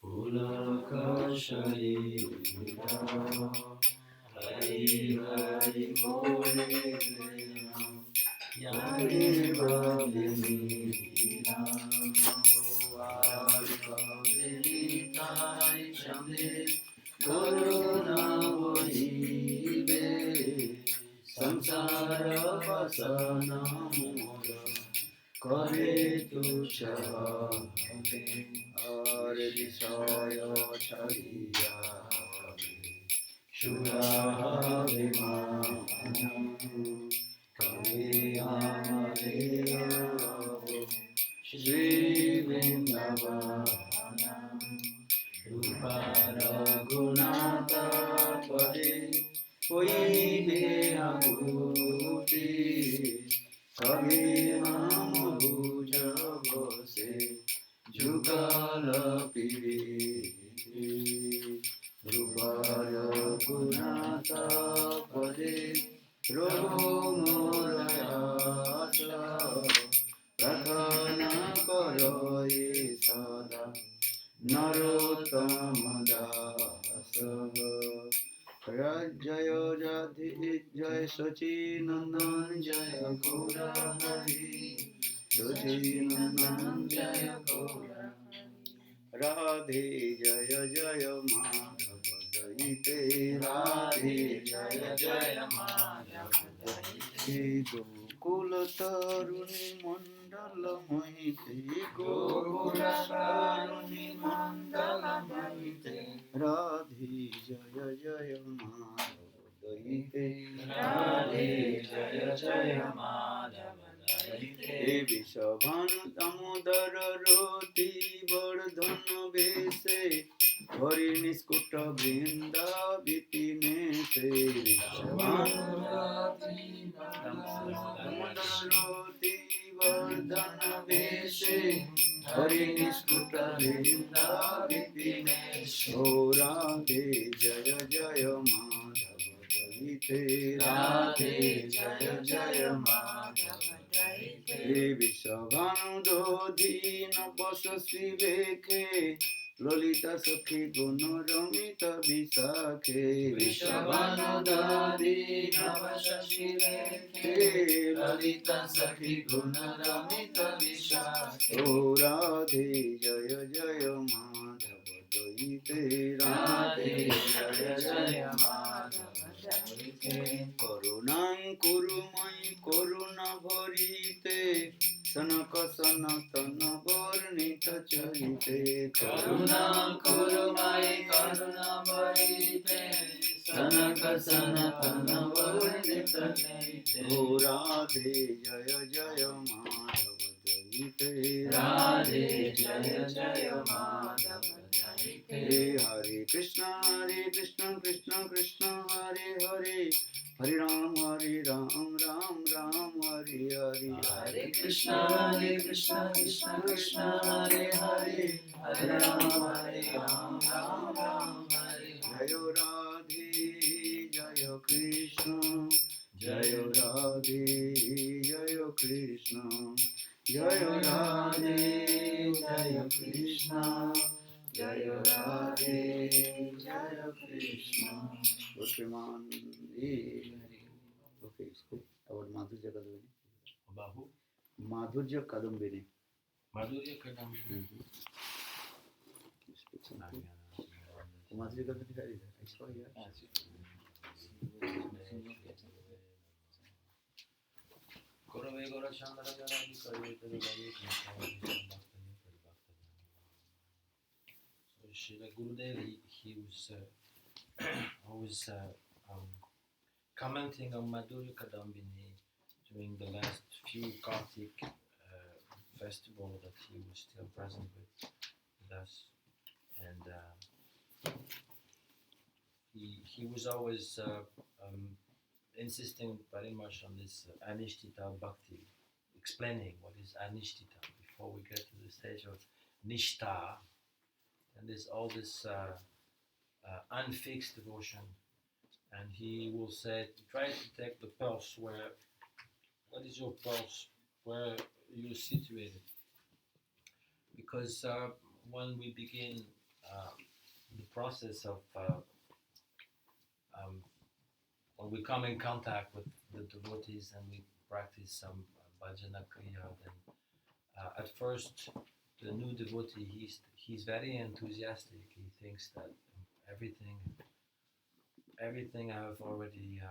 Pulakashari Hari Hari Bole Yari Bhavini Vardhavini Tai Chande Corona Vohibe Samsara Vasana Mura Kare Tuchave Hare Visaya Chariya Shura Vimanam Kaliya Shri Vrindavanam Rupa Raghunatha Pade Hoibe Aguti Kami Ham Bhuja Bose Jugala Piri Rupa Raghunatha Pade Prabhu Morayasa Prathana Karoye Sada Narottama Dasa Jaya Jati Jaya Sachi Jaya Gaura Hari Sachi Jaya Gaura Radhe Jaya Jaya Madhava Daite Radhe Jaya Jaya Madhava Daite Gokula Taruni Mandala Maite Gokula Taruni Mandala Maite Radhe Jaya Jaya Madhava Daite Radhe Jaya Jaya Madhava Vishabhanu Damodara Roti Vardhana Vese Hari Niskuta Vrinda Vipine Se Vishabhanu Damodara Roti Vardhana Vese Hari Niskuta Vrinda Vipine Se Radhe Jaya Jaya Madhava Daite Radhe Jaya Jaya Madhava Vishabhanu Dodhina Pasasi Vekhe Lolita Sakhi Gunaramita Visakhe Vishabhanu Dodhina Pasasi Vekhe Lolita Sakhi Gunaramita Visakhe O Radhe Jaya Jaya Madhava Daite Radhe Jaya Jaya Madhava Daite Karunam Kurumai Karuna Bharite Sanaka Sanatana Varnita Charite Karunam Kurumai Karuna Bharite Sanaka Sanatana Varnita Charite O Radhe Jaya Jaya Madhava Daite Radhe Jaya Jaya Madhava Daite Hare Krishna Krishna Krishna Hare Hare Hare Ram Ram Ram Hare Hare Hare Krishna Krishna Krishna Hare Hare Hare Ram Ram Hare Jaya Radhe Jaya Krishna Jaya Radhe Jaya Krishna Jaya Radhe Jaya Krishna Jaya Radhe Jaya Krishna Shriman Okay, इसको और माधुर्य कदम्बिनी बाहु माधुर्य कदम्बिनी माधुर्य कदम्बिनी माधुर्य कदम्बिनी का है इसको यार कोरवे कोरा शांतरा जरा की करिए तो गाइए so Srila Gurudev he was always commenting on Madhurya Kadambini during the last few Kartik festival that he was still present with us, and he was always insisting very much on this Anishtita Bhakti, explaining what is Anishtita before we get to the stage of Nishta, and there's all this unfixed devotion. And he will say, try to take the pulse where, what is your pulse? Where are you situated? because when we begin uh, the process of um, when we come in contact with the devotees and we practice some bhajana kriya, then at first the new devotee he's very enthusiastic. He thinks that everything I've already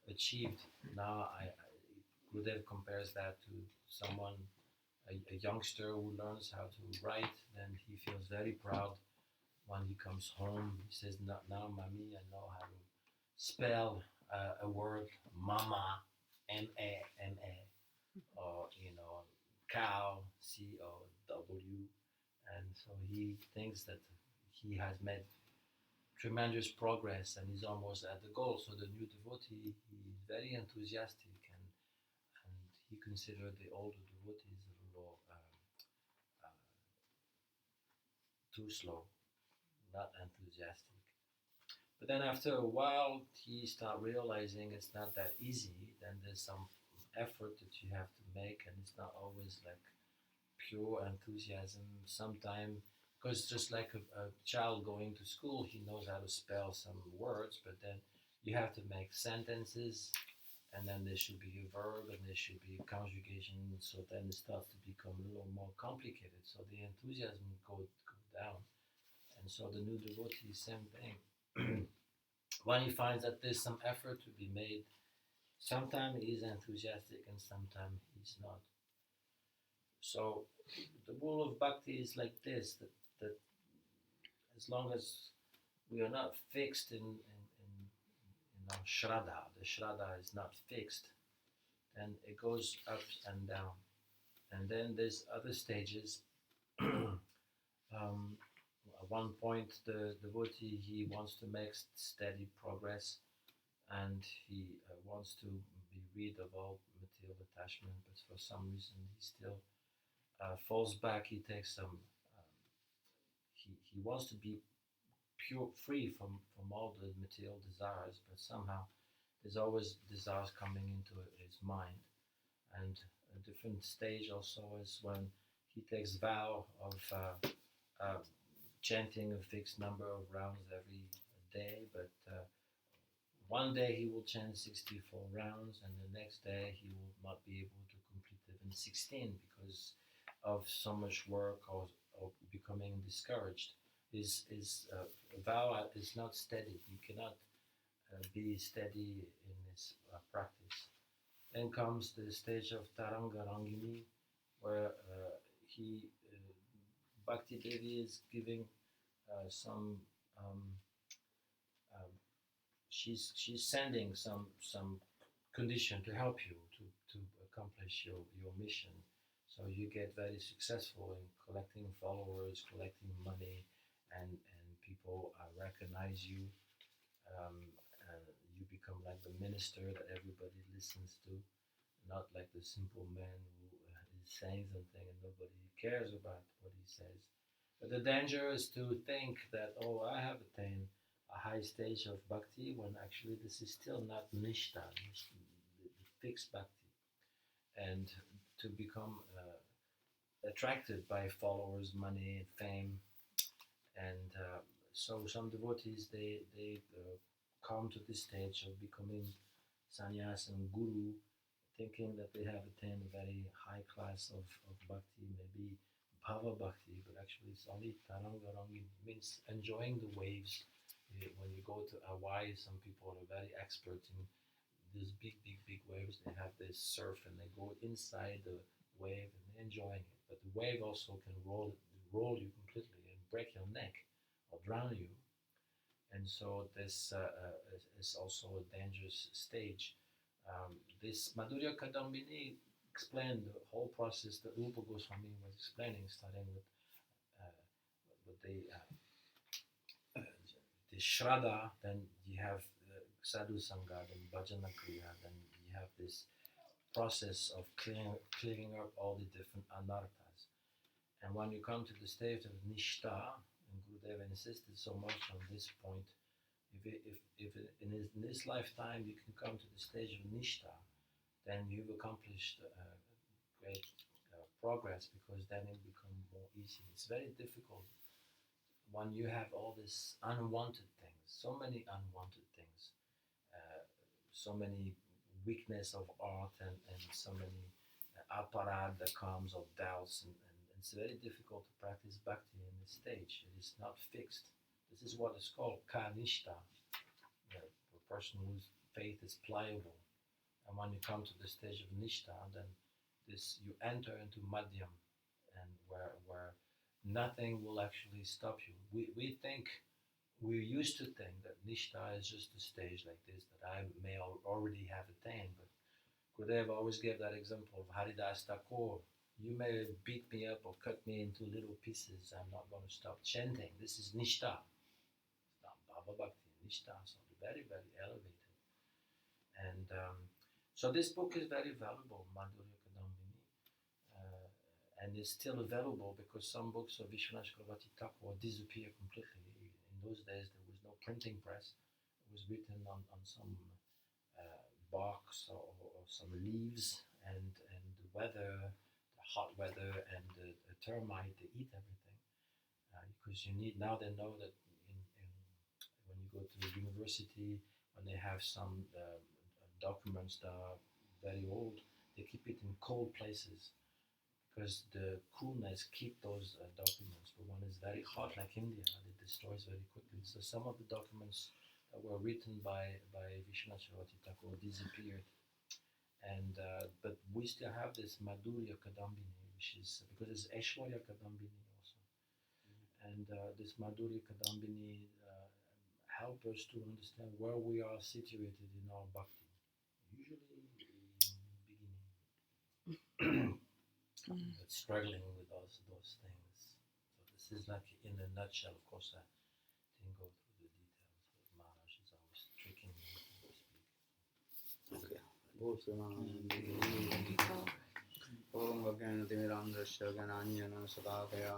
achieved. Now Gurudev compares that to someone, a youngster who learns how to write. Then he feels very proud when he comes home. He says, "Now, mommy, I know how to spell a word, mama, M-A-M-A, or cow, C-O-W." And so he thinks that he has made tremendous progress and he's almost at the goal. So the new devotee, he's very enthusiastic, and he considered the older devotees a little uh, too slow, not enthusiastic. But then after a while, he start realizing it's not that easy. Then there's some effort that you have to make, and it's not always like pure enthusiasm. Sometimes, because just like a child going to school, he knows how to spell some words, but then you have to make sentences, and then there should be a verb, and there should be a conjugation. So then it starts to become a little more complicated. So the enthusiasm go down, and so the new devotee, same thing. When he finds that there's some effort to be made, sometimes he's enthusiastic and sometimes he's not. So the rule of bhakti is like this: that as long as we are not fixed in our shraddha, the shraddha is not fixed, then it goes up and down. And then there's other stages. At one point, the devotee he wants to make steady progress, and he wants to be rid of all material attachment, but for some reason he still falls back. He takes some. He wants to be pure, free from all the material desires, but somehow there's always desires coming into his mind. And a different stage also is when he takes vow of chanting a fixed number of rounds every day, but one day he will chant 64 rounds, and the next day he will not be able to complete even 16 because of so much work or becoming discouraged. His vow is not steady. He cannot be steady in his practice. Then comes the stage of Taranga Rangini, where he Bhakti Devi is giving some um, um, she's sending some condition to help you to accomplish your mission. So you get very successful in collecting followers, collecting money, and people recognize you. Um, you become like the minister that everybody listens to, not like the simple man who is saying something and nobody cares about what he says. But the danger is to think that, oh, I have attained a high stage of bhakti when actually this is still not nishta, the fixed bhakti. And to become attracted by followers, money, fame. And so some devotees, they come to this stage of becoming sannyas and guru, thinking that they have attained a very high class of bhakti, maybe bhava bhakti, but actually it's only taranga rangi, means enjoying the waves. When you go to Hawaii, some people are very expert in these big waves. They have this surf and they go inside the wave and they're enjoying it. But the wave also can roll you completely and break your neck or drown you. And so this is also a dangerous stage. This Madhurya Kadambini explained the whole process that Rupa Goswami was explaining, starting uh, with the Shraddha, then you have Sadhu Sangha, then Bhajana Kriya, then you have this process of clearing up all the different anarthas. And when you come to the stage of Nishta, and Gurudev insisted so much on this point, if in this lifetime you can come to the stage of Nishta, then you've accomplished great progress, because then it becomes more easy. It's very difficult when you have all these unwanted things, so many unwanted things, so many weakness of art, and so many apparat that comes of doubts, and it's very difficult to practice bhakti in this stage. It is not fixed. This is what is called kanishta, a person whose faith is pliable. And when you come to the stage of nishta, then this you enter into madhyam, and where nothing will actually stop you. We used to think that nishta is just a stage like this that I may already have attained, but Gurudev always gave that example of Haridas Thakur. You may beat me up or cut me into little pieces. I'm not going to stop chanting. This is nishta. It's not bhava bhakti. Nishta, so very, very elevated. And so this book is very valuable, Madhurya Kadambini, and is still available because some books of Vishwanath Chakravarti Thakur disappear completely. In those days, there was no printing press. It was written on some barks or some leaves, and the weather, the hot weather, and the termite, they eat everything. Because you need, now they know that when you go to the university, when they have some documents that are very old, they keep it in cold places because the coolness keep those documents. But when it's very hot, like India, it destroys very quickly. So some of the documents that were written by Vishwanath Chakravarti Thakur disappeared, and but we still have this Madhurya Kadambini, which is because it's Aishwarya Kadambini also, and this Madhurya Kadambini help us to understand where we are situated in our bhakti. Usually in the beginning, but struggling with those things. So this is like in a nutshell. Of course, I didn't go through the details, but Maharaj is always tricking me to speak. Okay. Om Gyanatimirandasya Gyananyana Sadakaya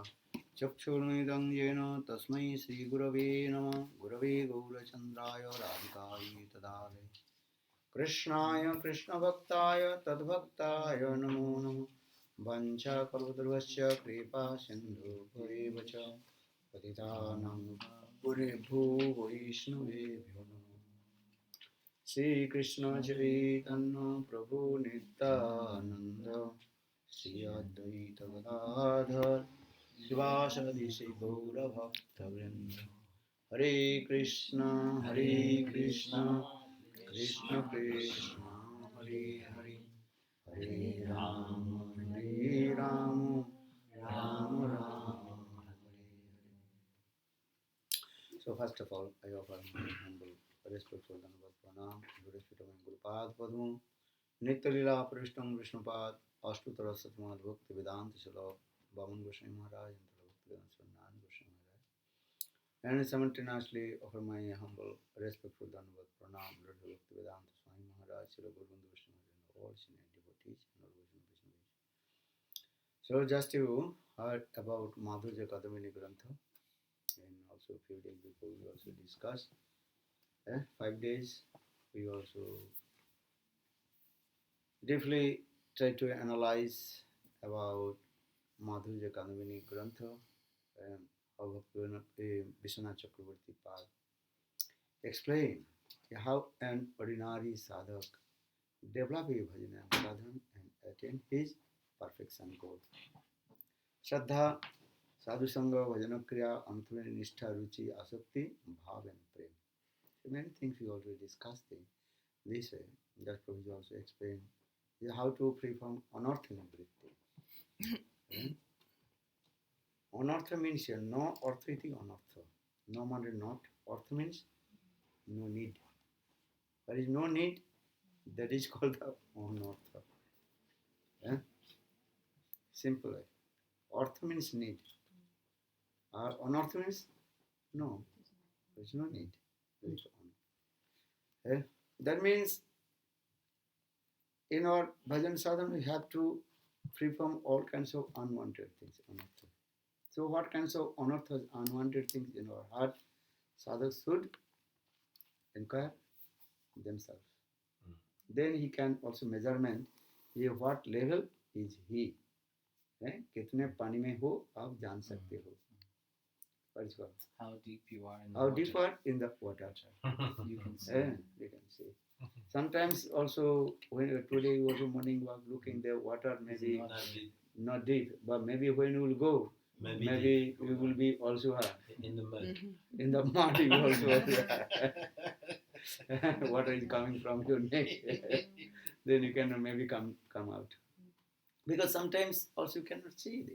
Chakshurmidam Yena Tasmai Sri Gurave Nama Gurave Gaurachandraya Radhikayi Tadare Krishnaya Krishna Bhaktaya Tadbhaktaya Namo Namo Vancha Kalpadurvasya Kripa Sindhu Bharevacha Patitanam Puribhu Vaishnavebhyo Namo Sri Krishna Chaitanya Prabhu Nityananda Sri Advaita Gadadhar Sivasadi Sri Gaura Bhakta Vrinda Hare Krishna Krishna Krishna Hare Hare Hare Rama Rama Rama Hare Hare. So first of all, I offer my humble respectful Dhanavad Pranam to the respect of my Gurupad Padmu, Nitya Lila Prishtam Vishnupad, Ashtutara Satmad Bhakti Vedanta Shalok, Bhavan Goswami Maharaj, and Bhakti Vedanta Swanan Goswami Maharaj. And simultaneously offer my humble respectful Dhanavad Pranam to the Bhakti Vedanta Swami Maharaj, Srila Gurubandhu Goswami Maharaj, and all senior devotees and all Vaishnavas. So just you heard about Madhurya Kadambini Grantha, and also a few days before we also discussed. 5 days we also briefly try to analyze about Madhurya Kadambini Grantha and how Vishwanath Chakravarti Pad explain how an ordinary sadhak develop a bhajana sadhan and attain his perfection goal. Shraddha, sadhu sangha, bhajana kriya, anutmani nishtha, ruchi, asakti, bhav and prem. So many things we already discussed in this way. Just Prabhuji also explained how to free from anartha in vritti. Anartha means here, no arthriti anartha. No matter not. Artha means no need. There is no need, that is called the anartha. Simple way. Artha means need. Anartha means no. There is no need. That means in our bhajan sadhana we have to free from all kinds of unwanted things. Anartha. So what kinds of anarthas, unwanted things in our heart, sadhaks should inquire themselves. Then he can also measurement what level is he. कितने पानी में हो आप जान सकते हो. What is called? How deep you are in the How water. deep you are in the water. You can see. You can see. Sometimes also when today you also morning walk looking the water maybe Not Not deep, not deep, but maybe when you will go, maybe maybe deep. you will be also In the mud. in the mud. You also water is coming from your neck. Then you can maybe come out because sometimes also you cannot see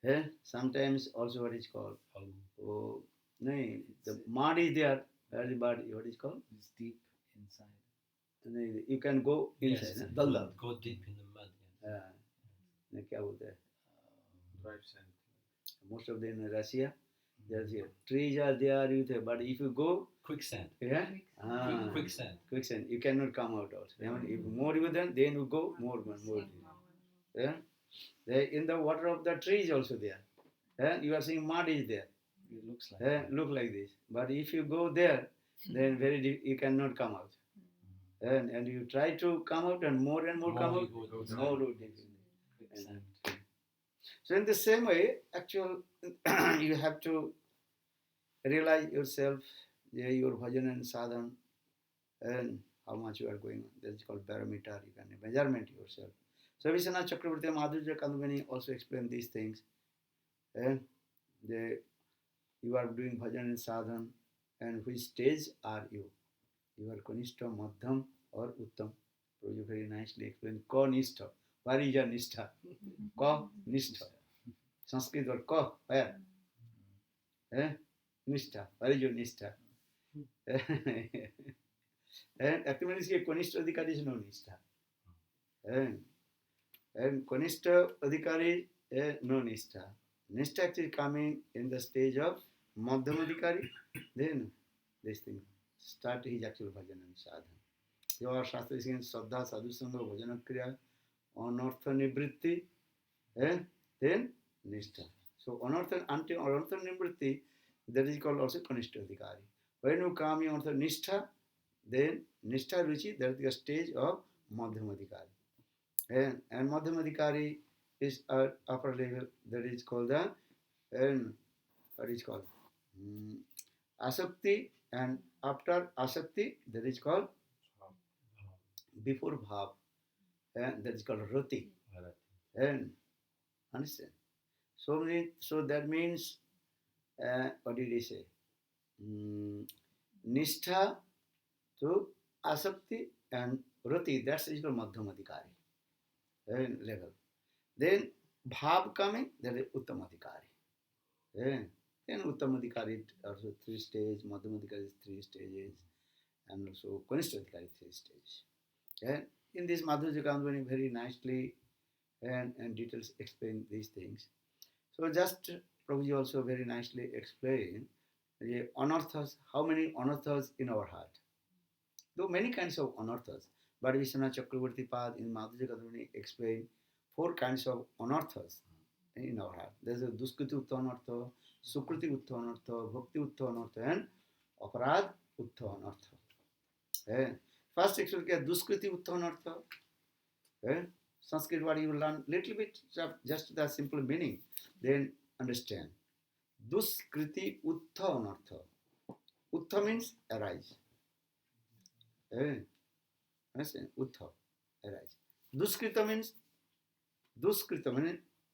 it. Sometimes also what is called oh no the mud is there. But what is called? It's deep inside. You can go inside. Yes, Daldal. go deep in the mud. Yes. क्या बोलते हैं? Drive sand. Most of them in Russia, there's trees are there, but if you go, Quicksand. quicksand, you cannot come out also. If more you then you go more. Yeah, in the water of the trees also there. You are seeing mud is there. It looks like Look like this, but if you go there, then you cannot come out. And you try to come out and more come out, more quicksand. So in the same way, actual you have to realize yourself, your bhajan and sadhan, and how much you are going on. That's called barometer. You can measurement yourself. So Vishwanath Chakravarti Madhurya Kandavani also explained these things. And you are doing bhajan and sadhan, and which stage are you? You are Kanishta, Madhyam, or Uttam. Prabhuji very nicely explained. Ka Nishtha. Where is your Nishtha? Ka Nishtha. Sanskrit word ka, where? Nishtha. Where is your Nishtha? And actually, Kanishta Adhikari is no Nishtha. And Kanishta Adhikari no Nishtha. Nishtha actually coming in the stage of Madhyam Adhikari. Then this thing start his actual bhajan and sadhan. Your Shastra is saying Saddha Sadhu Sangha Bhajana Kriya Anartha Nivritti then Nishtha. So Anartha Nivritti, that is called also Kanishta Adhikari. When you come on the Nishtha, then Nishtha Ruchi, that is the stage of Madhyam Adhikari. And Madhyam Adhikari is at upper level, that is called the what is called? Asakti, and after Asakti, that is called before Bhav, and that is called Rati. And understand? So that means, what did he say? Nishtha to Asakti and Rati, that's called Madhyam Adhikari level. Then Bhav coming, that is Uttam Adhikari. Then Uttam Adhikari also 3 stages, Madhyam Adhikari is 3 stages, and also Kanishta Adhikari 3 stages. And in this Madhurya Kandavani very nicely and details explain these things. So just Prabhuji also very nicely explained the anarthas, how many anarthas in our heart. Though many kinds of anarthas, but Vishwanath Chakravarti Pad in Madhurya Kandavani explained 4 kinds of anarthas in our heart. There's a Duskriti Utta Anartha, Sukriti Utta Anartha, Bhakti Utta Anartha, and Aparad Utta Anartha. First actually Duskriti Utta Anartha. Sanskrit word you learn little bit, just the simple meaning, then understand. Duskriti Utta Anartha. Utta means arise. Understand? Utta, arise. Duskrita means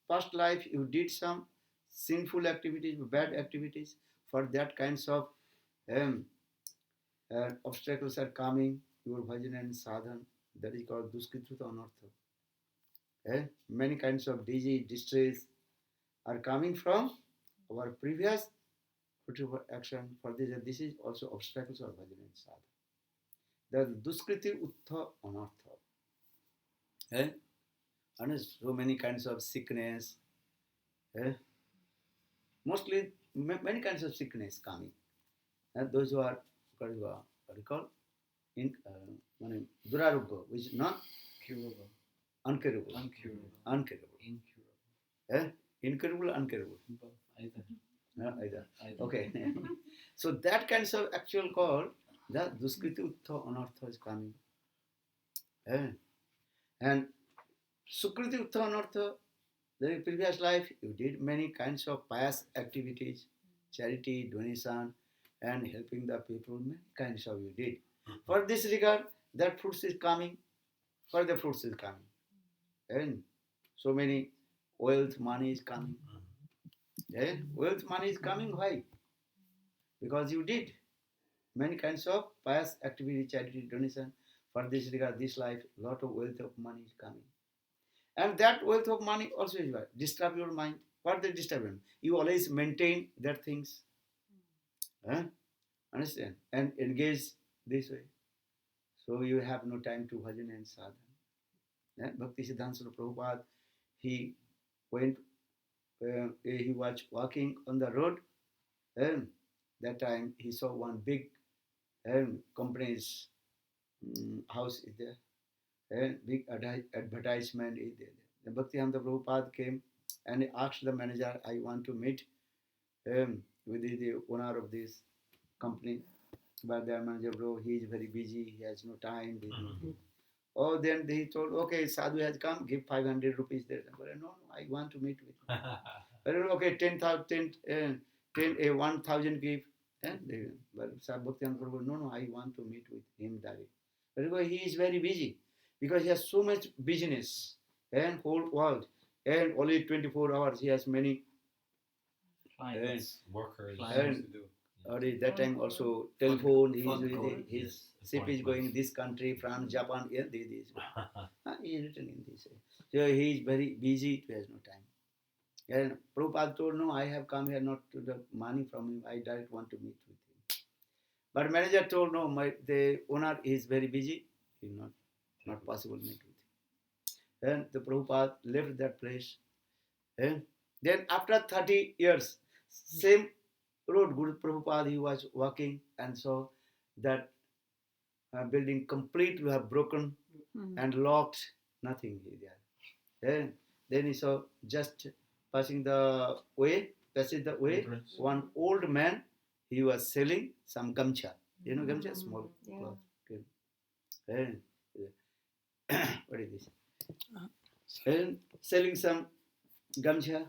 past life you did some sinful activities, bad activities. For that kinds of obstacles are coming, your bhajan and sadhan, that is called Duskrita Anartha. Many kinds of disease, distress are coming from our previous action. For this is also obstacles of bhajan and sadhan. The Duskriti Utta Anartha. And so many kinds of sickness. Mostly many kinds of sickness coming. And those who are what you call Durarogga, which is not Curable. uncurable. Incurable, uncurable. Either. Okay. So that kinds of actual call, the Duskriti Utta Anartha is coming. And Sukriti Utta Anartha, Then in previous life, you did many kinds of pious activities, charity, donation, and helping the people. Many kinds of you did. For this regard, that fruits is coming. For the fruits is coming, and so many wealth, money is coming. Wealth, money is coming. Why? Because you did many kinds of pious activity, charity, donation. For this regard, this life, lot of wealth of money is coming. And that wealth of money also is what? Disturb your mind. What the disturbance? You always maintain that things. Huh? Understand? And engage this way. So you have no time to bhajan and sadhana. Yeah? Bhakti Siddhanta Prabhupada, he went, he was walking on the road, and that time he saw one big company's house is there, and big advertisement is there. The Bhakti Siddhanta Prabhupada came and he asked the manager, I want to meet with the owner of this company. But the manager, bro, he is very busy, he has no time. Oh, then he told, okay, Sadhu has come, give 500 rupees there. But no, I want to meet with him. But okay, 1,000 give. But Bhakti Prabhu, no, I want to meet with him directly. But he is very busy because he has so much business and whole world and only 24 hours. He has many workers and to do. That time also telephone. His ship is going this country, France, Japan. Yeah, this. He is written in this. So he is very busy. He has no time. And Prabhupada told, no, I have come here not to the money from him. I direct want to meet with him. But manager told, no, the owner is very busy. He not possible meet with him. And the Prabhupada left that place. And then after 30 years, same road, Guru Prabhupada, he was walking and saw that building completely have broken and locked, nothing there. Then he saw just passing the way, one old man, he was selling some gamcha. You know gamcha? Small cloth. And, what is this? And selling some gamcha.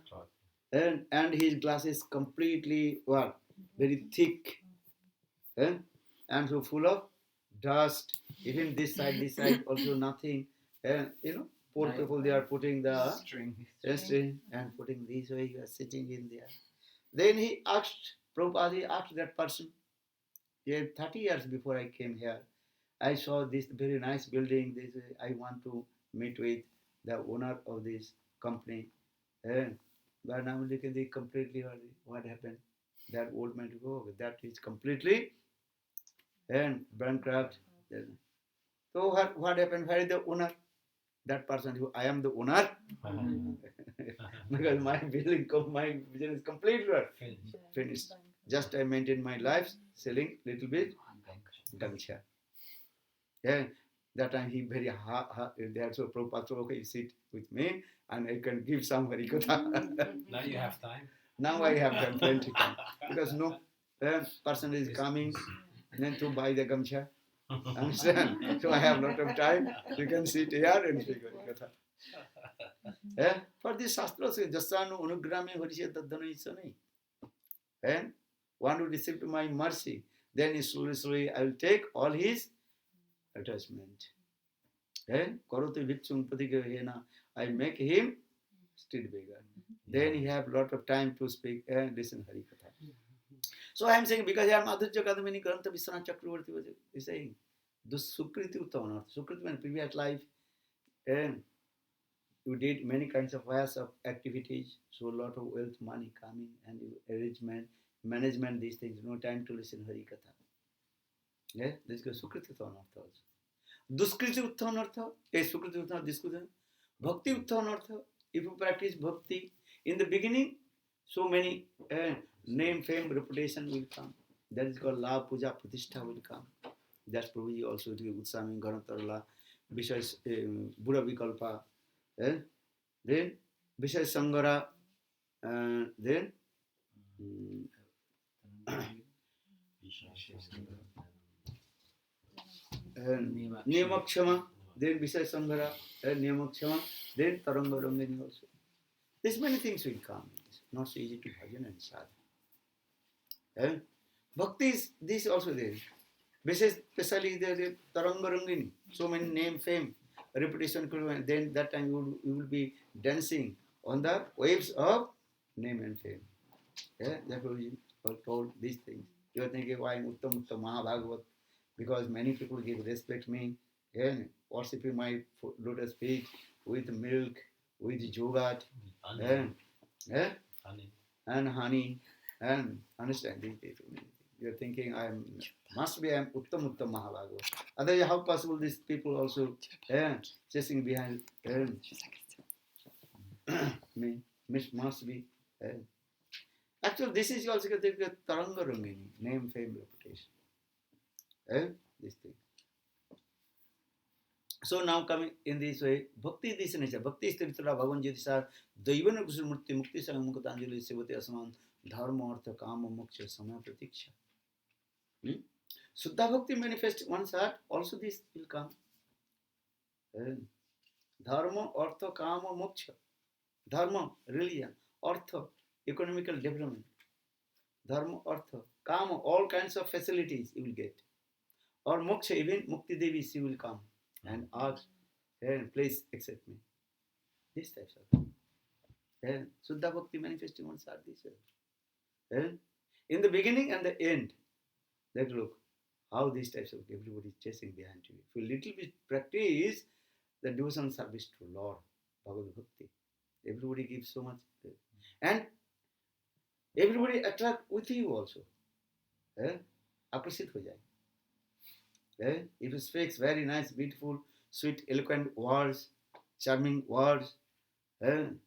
And his glasses completely very thick, and so full of dust. Even this side also nothing. And poor people, they are putting the string and putting this way. He was sitting in there. Then he asked Prabhupada. He asked that person. 30 years before I came here, I saw this very nice building. This way, I want to meet with the owner of this company. But now look at the completely what happened. That old man to go. That is completely and bankrupt. So what happened? Where is the owner? That person who I am the owner. Because my business is completely finished. Just I maintain my life selling little bit gamcha. That time he very there. So Prabhupada said, okay, sit with me and I can give some harikatha. Now you have time. Now I have plenty time because no person is coming then to buy the gamcha. Understand? So I have lot of time. You can sit here and speak harikatha. For this shastra says, Jasanu Unugrame Harisya Tadana Isani. And one who received my mercy, then slowly I will take all his attachment. Karoti Vikshung Patigahena, I make him street beggar. Then he have lot of time to speak and listen Harikatha. So I am saying, because I am Adhurya Kadamini Grantha Viswana Chakravarti was saying, the Sukriti Uttana. Sukriti means previous life, and you did many kinds of ways of activities, so a lot of wealth, money coming, and arrangement, management, these things, no time to listen Harikatha. This is Sukriti Uttana also. Duskriti Uttanartha, Sukriti Uttanartha, Diskutana, Bhakti Uttanartha. If you practice bhakti, in the beginning, so many name, fame, reputation will come. That is called La Puja Pratishtha will come. That's Prabhuji also to Utsami, Ganatarala, Vishas, Buddha Vikalpa, then Vishas Sangara, then Niyamakshama, then Vishaya Sanghara, Niyamakshama, then Taranga Rangani also. There's many things will come. It's not so easy to bhajan and sadhana. Eh? Bhakti is this also there. Especially the Taranga Rangini, so many name, fame, reputation, then that time you will be dancing on the waves of name and fame. Yeah, therefore you are told these things. You are thinking, why Uttam Uttam Mahabhagavat? Because many people give respect me and worshipping my lotus feet with milk, with yogurt, and, yeah, and honey, and understand these people. You are thinking must be I'm Uttam Uttam Mahabhagavat. Otherwise, how possible these people also chasing behind me? Must be. Actually, this is also the Taranga Rangini, name, fame, reputation. This thing. So now coming in this way, bhakti this nature. Bhakti is Tirthala Bhagavan Jyotisar, Daivana Kusur Murti Mukti Sangha Mukatanjali Sevati Asman, Dharma Artha Kama Moksha Samaya Pratiksha. Suddha Bhakti manifests one's heart, also this will come. Dharma Artha Kama Moksha. Dharma, religion. Artha, economical development. Dharma, Artha, Kama, all kinds of facilities you will get. Or Moksha, even Mukti Devi, she will come and ask, please accept me. This types of things. Suddha Bhakti manifesting one's heart this way. In the beginning and the end, that look, how these types of everybody is chasing behind you. If you little bit practice the devotional service to Lord, Bhagavad Bhakti, everybody gives so much. And everybody attract with you also. Akrasit ho jaye. If you speaks very nice, beautiful, sweet, eloquent words, charming words, then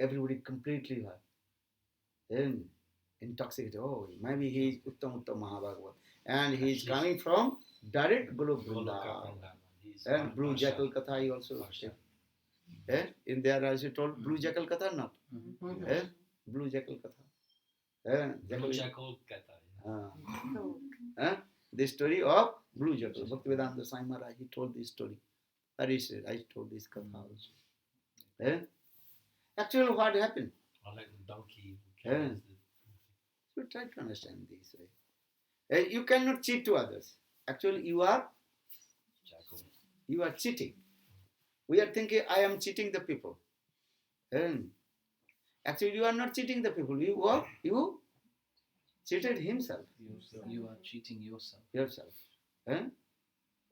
everybody completely intoxicated. Oh, maybe he is Uttam Mahabhagavat. And he is coming from direct Golok Vrindavan. And Blue Jackal Katha he also. In there as you told, Blue Jackal Katha not. Blue Jackal Katha. Blue Jackal Katha. The story of Blue Jackal. Bhaktivedanta Swami Maharaj, he told this story. I told this Katha also. Actually, what happened? Like the donkey. So try to understand this way. You cannot cheat to others. Actually, you are cheating. We are thinking, I am cheating the people. Actually, you are not cheating the people. You cheated himself. You are cheating yourself.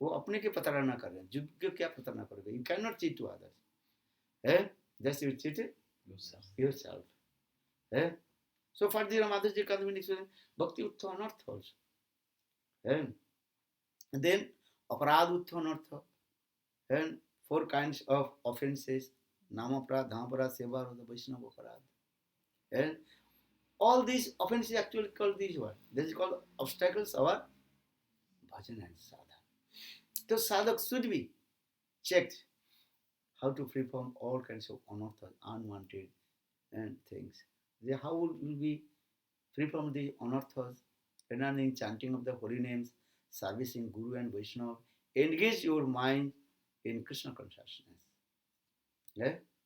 वो अपने के प्रताड़ना कर रहे हैं. जुग के क्या प्रताड़ना करोगे? You cannot cheat to others. Just you cheated yourself. So for the Madhurji Kadamini explains Bhakti Uttha Anartha also. And then Aparad Uttha Anartha. And 4 kinds of offenses. Namaprad, Dhamaprad, Seva, the Vaishnava Aparad. And all these offenses actually called these words. This is called obstacles of our bhajan and sadhana. So sadhak should be checked how to free from all kinds of anarthas, unwanted and things. How will we free from the anarthas? Learning chanting of the holy names, servicing Guru and Vaishnava, engage your mind in Krishna consciousness.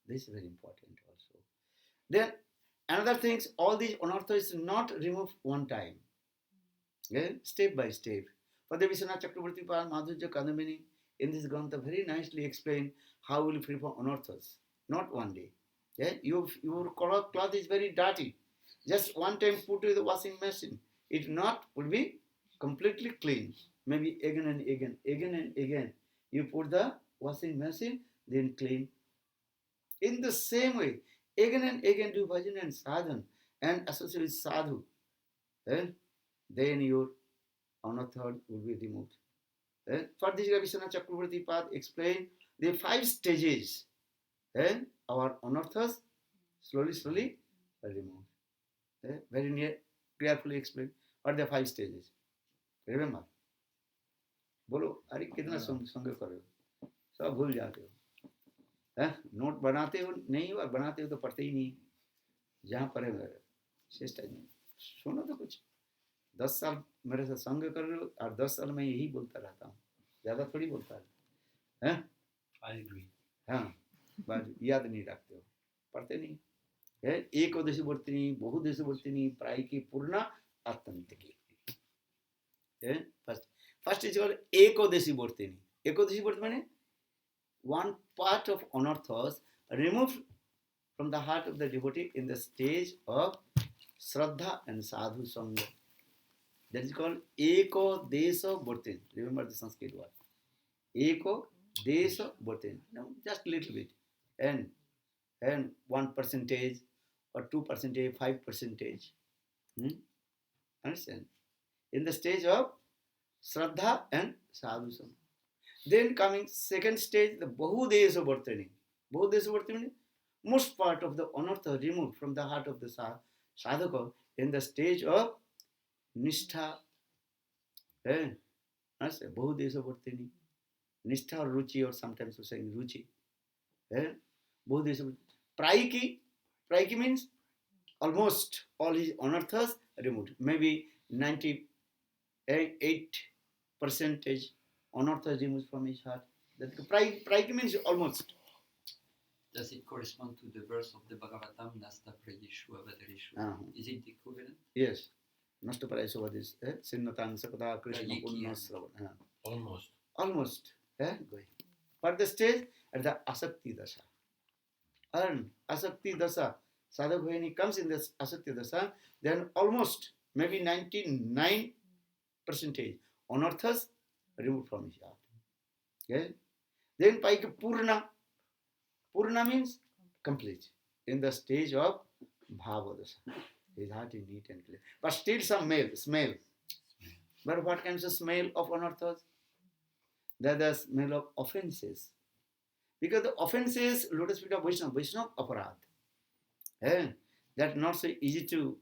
This is very important also. Then another thing, all these anarthas is not removed one time. Step by step. Father Vishwanath Chakravarti Madhurya Kadamini in this Grantha very nicely explain how will you free from anarthas. Not one day. Your cloth is very dirty. Just one time put to the washing machine. It will be completely clean. Maybe again and again. You put the washing machine, then clean. In the same way, again and again do bhajan and sadhan and associate with sadhu. Then your anartha will be removed. For this, Vishwanath Chakravarti Pad explained the 5 stages. Our anarthas slowly are removed. Very carefully explained what are the 5 stages. Remember? बोलो अरे कितना संग कर रहे हो, सब भूल जाते हो. नोट बनाते हो नहीं और बनाते हो तो पढ़ते ही नहीं. जहाँ पढ़े श्रेष्ठ नहीं. सुनो तो कुछ. 10 साल मेरे से संग कर रहे हो और 10 साल में यही बोलता रहता हूँ, ज्यादा थोड़ी बोलता है. I agree. हाँ, याद नहीं रखते हो, पढ़ते नहीं. एकोदशीवर्तिनी बहुदेशवर्तिनी प्रायिकी पूर्ण आत्यंतिकी. First is called एकोदशीवर्तिनी. एकोदशीवर्तिनी means one part of unearths removed from the heart of the devotee in the stage of Shraddha and Sadhu Sangha. That is called Eko Desha Bhartin. Remember the Sanskrit word. Eko Desha Bhartin. Now just little bit. And 1% or 2%, 5%. Understand? In the stage of Shraddha and Sadhu Sangha. Then coming second stage, the Bahudesha Bhartani. Bahudesha Bhartani, most part of the anartha removed from the heart of the sadhaka in the stage of Nishtha. That's Bahudesha Bhartani. Nishtha or Ruchi, or sometimes we're saying Ruchi. Bahudesha Bhartani. Praiki means almost all his anarthas removed. Maybe 98% anarthas removed from his heart. That praiki means almost. Does it correspond to the verse of the Bhagavatam, Nasta Prayeshu Avatareshu? Is it equivalent? Yes. Nasta Prayeshu Avatareshu. Sinnatan Sakata Krishna Punna. Almost. But the stage at the Asakti Dasha. And Asakti Dasha, sadhaka when he comes in this Asakti Dasha, then almost maybe 99% anarthas removed from his heart. Okay? Then Paika Purna. Purna means complete. In the stage of Bhava Dasha. His heart is neat and clear. But still some smell. But what kinds of smell of anarthas? That the smell of offenses. Because the offenses, lotus feet of Vaishnava aparad. That's not so easy to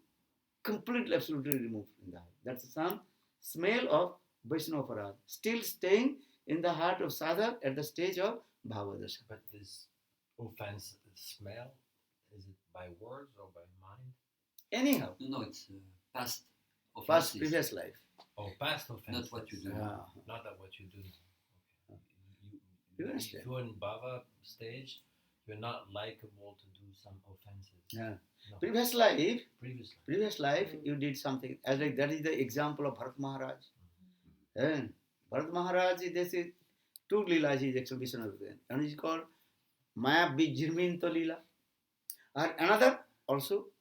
completely, absolutely remove in the heart. That's some smell of Vaishnava aparad. Still staying in the heart of sadhak at the stage of Bhava Dasha. But this offense smell, is it by words or by mind? Anyhow. No, it's past offenses. Past previous life. Oh, past offense. Not what you do. Not that what you do. Okay. If you're in Bhava stage, you're not likable to do some offenses. Yeah. No. Previous life, you did something. As like that is the example of Bharat Maharaj. Bharat Maharaj, this is two Leelas, his exhibition of them. And it's called Maya Bijirminta Leela. And another also,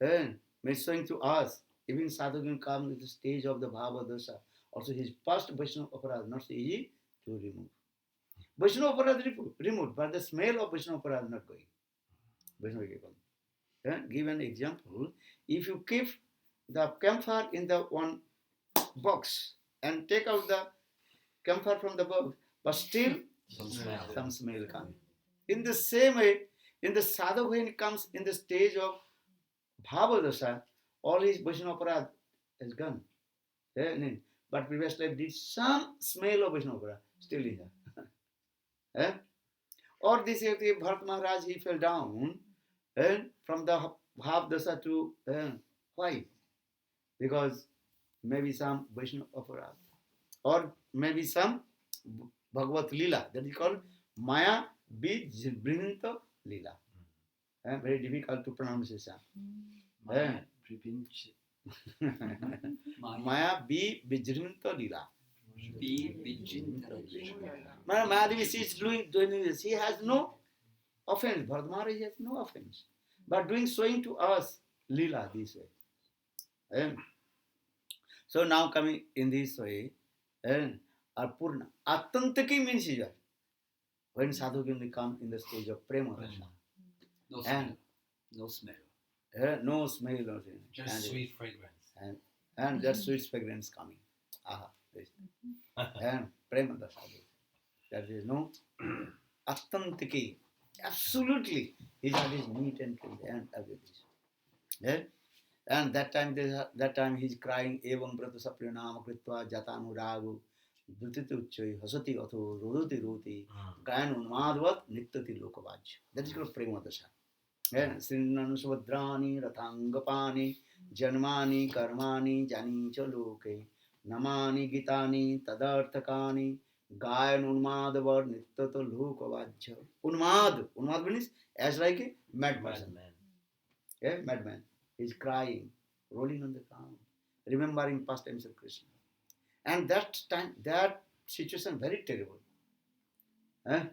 showing to us, even sadhu can come to the stage of the Bhava Dasha. Also his past Vaishnava aparad, not so easy to remove. Vaishnava aparad removed, but the smell of Vaishnava aparad not going. Vaishnava give an example. If you keep the camphor in the one box and take out the camphor from the box, but still some smell comes. In the same way, in the sadhu when it comes in the stage of Bhava Dasha, all his Vaishnava aparad is gone. But previous life did some smell of Vaishnava aparad still in there. Or this Bharat Maharaj, he fell down from the Bhav Dasha to why? Because maybe some Vaishnava aparad, or maybe some Bhagavat Leela, that is called Maya Bijrinta Leela. Very difficult to pronounce it. Maya Bijrinta Leela. Mahadevi, she is doing this. She has no offense. Bharat Maharaj has no offense. But showing to us Leela this way. So now coming in this way, Purna. Atantaki means when sadhu can come in the stage of Prema Dasha. No smell. No smell. Just sweet fragrance. And that sweet fragrance coming. And Prema Dasha. There is no Atantaki. Absolutely. His heart is neat and clean and everything. And that time he's crying, Evam Brata Saprinama Kritva Jatanu Ragu Dutiti Uchoi Hasati Atho Rodoti Roti Gayan Unmadvat Nittati Lokavaj. That is called Prema Dasha. Sinnanu Subadrani Rathangapani Janmani Karmani Jani Chaloke Namani Gitani Tadarthakani Gayan Unmadvar Nittata Lokavajya. Unmad means as like a mad person. madman. He's crying, rolling on the ground, remembering past times of Krishna. And that time, that situation very terrible. Eh?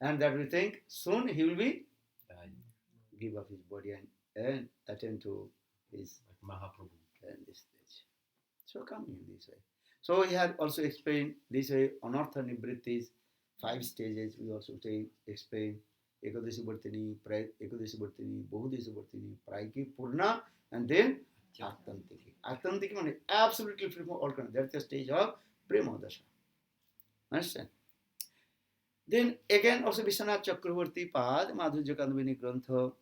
And that we think soon he will be give up his body and attend to his like Mahaprabhu. This stage. So coming in this way. So he had also explained this way anartha nivrittis, 5 stages. We also explain Ekadashi Bhartini, Bahudeshi Bhartini, Praiki, Purna, and then Artantiki. Artantiki means absolutely free from all kind. That's the stage of Prema Dasha. Understand? Then again also Vishwanath Chakravarti Pad, Madhurya Kandavini Grantha,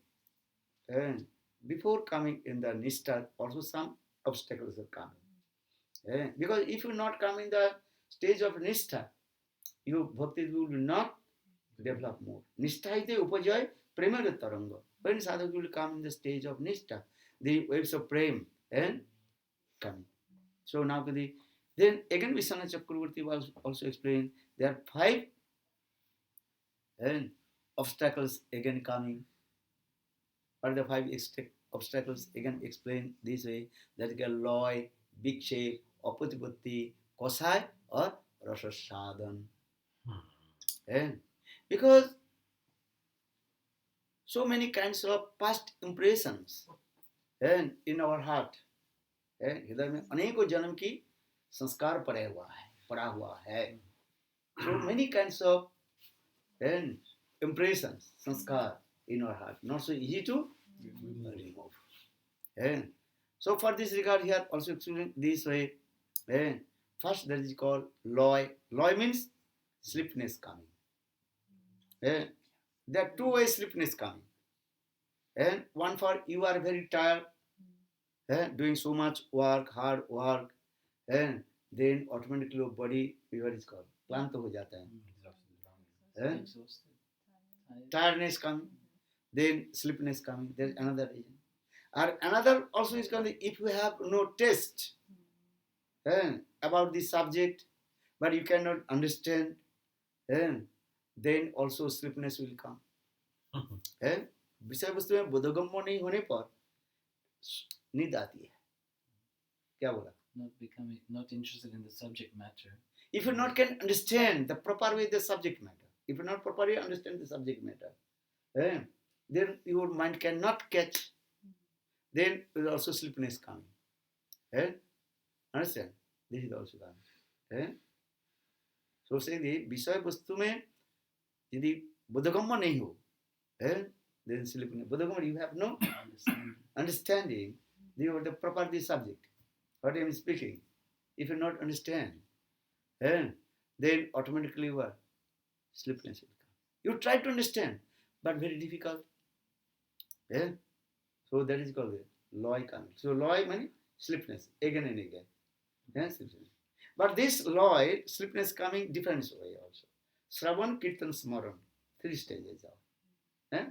and before coming in the Nishta, also some obstacles are coming. Because if you not come in the stage of Nishta, your bhakti will not develop more. Nishta is the upajay prema taranga. When sadhak will come in the stage of Nishta, the waves of prem and coming. So now then again Vishwanath Chakravarti was also explained there are 5 and obstacles again coming. What are the 5 obstacles again explained this way? That is loy, vikshe, apatipatti, kosai or rasasadhan. And because so many kinds of past impressions and in our heart, हृदय में अनेकों जन्म की संस्कार पड़ा हुआ है. So many kinds of impressions, sanskar in our heart, not so easy to remove. So for this regard here also explained this way. First that is called loy. Loy means sleepiness coming. There are 2 ways sleepiness coming. And one for you are very tired, doing so much work, hard work, and then automatically your body, what is called, क्लांत हो जाता है. Tiredness coming, then sleepiness coming. There is another reason. Or another also is called if you have no taste about the subject, but you cannot understand, then also sleepiness will come. विषय वस्तु में बोधगम्य नहीं होने पर नींद आती है. क्या बोला? Not interested in the subject matter. If you not can understand the proper way the subject matter, if you not properly understand the subject matter, then your mind cannot catch. Then there is also sleepiness coming. Understand? This is also coming. So say the विषय वस्तु में यदि बोधगम्य नहीं हो, then sleepiness. Boधगम्य, you have no understanding the proper the subject. What I am speaking. If you not understand, then automatically what? Sleepiness will come. You try to understand, but very difficult. So that is called loy coming. So loy means sleepiness again and again. Sleepiness. But this loy, sleepiness coming different way also. Shravan, Kirtan, Smaran. 3 stages of.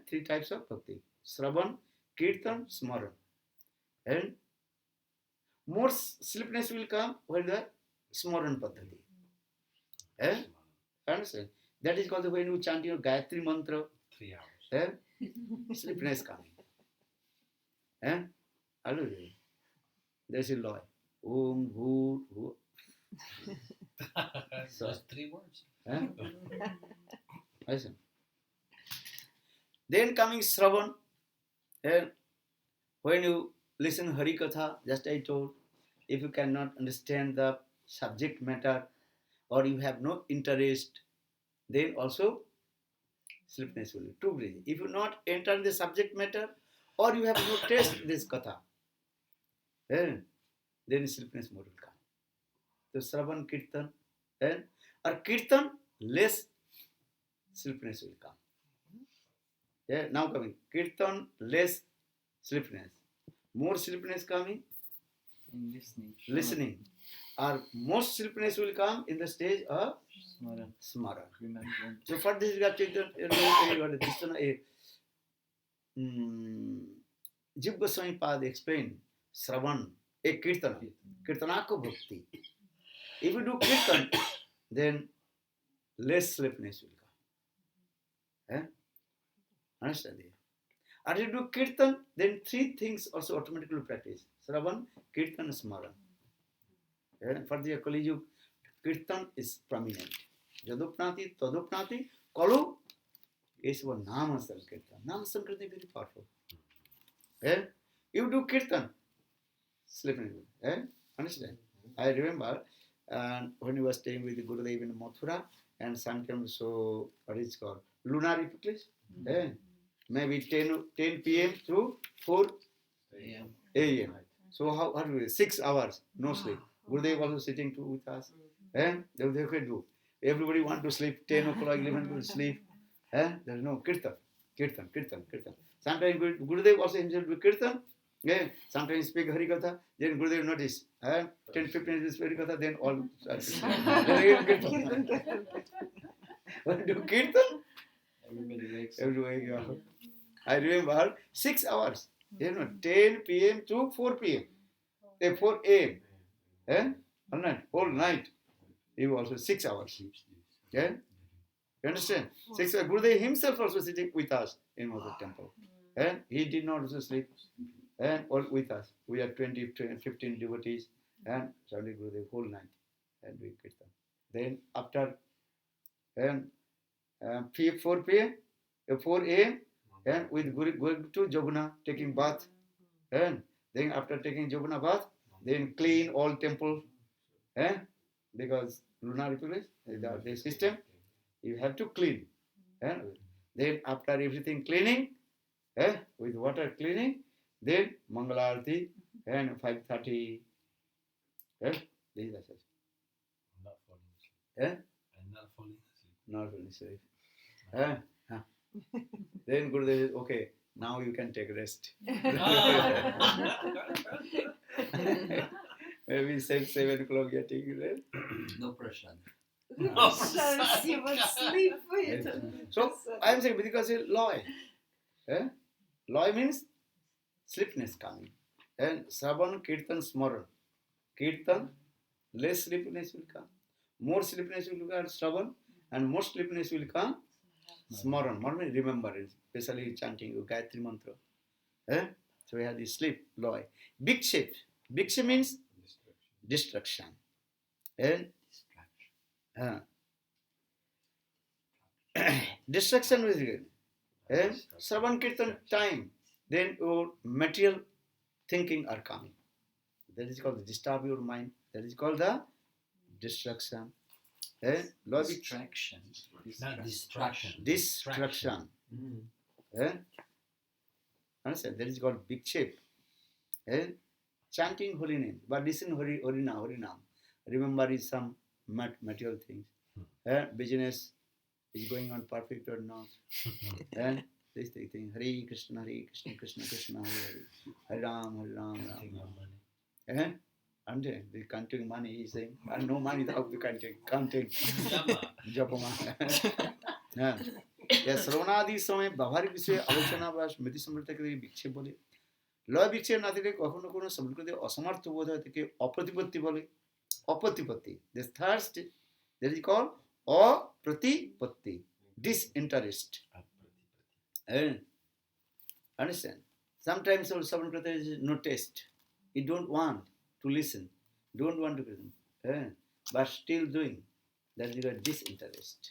3 types of bhakti. Shravan, Kirtan, Smaran. And more sleepiness will come when the Smaran Paddhati. Understand? That is called when you chant your Gayatri mantra. 3 hours. Sleepiness coming. Hallelujah. There's a law. Om, Bhu, Bhu. Just 3 words. Listen. Then coming Shravan. When you listen Hari Katha, just I told, if you cannot understand the subject matter or you have no interest, then also sleepiness will be 2 reasons. If you not enter the subject matter or you have no taste this Katha, then sleepiness more will come. So Shravan, Kirtan, or Kirtan, less sleepiness will come. Now coming. Kirtan, less sleepiness. More sleepiness coming? In Listening. Or most sleepiness will come in the stage of Smara. So for this we have taken Jiv Goswami Pad explained Shravan, a Kirtana. Kirtana ko bhakti. If you do Kirtan, then less sleepiness will come. Understand it? After you do kirtan, then three things also automatically practice. Shravan, kirtan, smaran. For the Kali Yuga, kirtan is prominent. Jadupnati, Tadupnati, Kalu is one Nama Sankirtan. Nama Sankirtan is very powerful. You do kirtan, sleeping. Understand? I remember when we were staying with the Gurudev in Mathura, and sometimes so, what is called? Lunar eclipse. Maybe 10 p.m. through 4 a.m. So how do we 6 hours, no sleep. Gurudev also sitting too with us. They can do. Everybody want to sleep, 10 o'clock, 11 o'clock sleep. There is no kirtan. Sometimes Gurudev also himself do kirtan. Sometimes speak Harikatha, then Gurudev notice. 10-15 minutes Harikatha, then all do kirtan. Everybody wakes up. Everybody wakes up. I remember 6 hours. 10 p.m. to 4 p.m. 4 a.m. Whole night. He was also 6 hours. You understand? 6 hours. Gurudev himself also sitting with us in Mother Temple. He did not also sleep. All with us. We are 20, 15 devotees. And suddenly Gurudev whole night. And we kirtan. Then after 4 p.m., 4 a.m., and with going to Joguna, taking bath. And then after taking Joguna bath, then clean all temple. Because lunar eclipse, the system, you have to clean. Then after everything cleaning, with water cleaning, then Mangalarti and 5:30. This is the session. Not falling asleep. And not falling asleep. Not falling asleep. Then Gurudev says, okay, now you can take rest. Maybe 7 o'clock you are taking rest. No pressure. She would sleep with. So I am saying because it's loy. Loy means sleepiness coming. And Savan, Kirtan, Smaran. Kirtan, less sleepiness will come. More sleepiness will come, Shravan, and more sleepiness will come, Smaran. Smaran, remembrance, especially chanting Gayatri Mantra. So we have this sleep, loy. Vikshepa. Vikshepa means destruction. And destruction is good. Shravan Kirtan time, then your material thinking are coming. That is called disturb your mind. That is called the destruction. Distraction. Not distraction. Destruction. Understand? That is called Vikshepa. Chanting holy name. But listen Harinam. Remember is some material things. Business is going on perfect or not. And this thing. Hare Krishna, Krishna Krishna, Hare Ram, Ram. And the counting money, he is saying, and no money, how we counting. Japama. শ্রবণাদি সময় ব্যবহারিক বিষয়ে আলোচনা বা স্মৃতি সমৃদ্ধকে বিক্ষেপ বলে। লয় বিক্ষেপ না থেকে কখনো কোনো সমৃদ্ধ অসমর্থ বোধ হয় থেকে অপ্রতিপত্তি বলে। অপ্রতিপত্তি, the third stage, that is called অপ্রতিপত্তি, disinterest. Understand? Sometimes someone is no taste. You don't want to listen, don't want to listen, but still doing. That is called disinterest.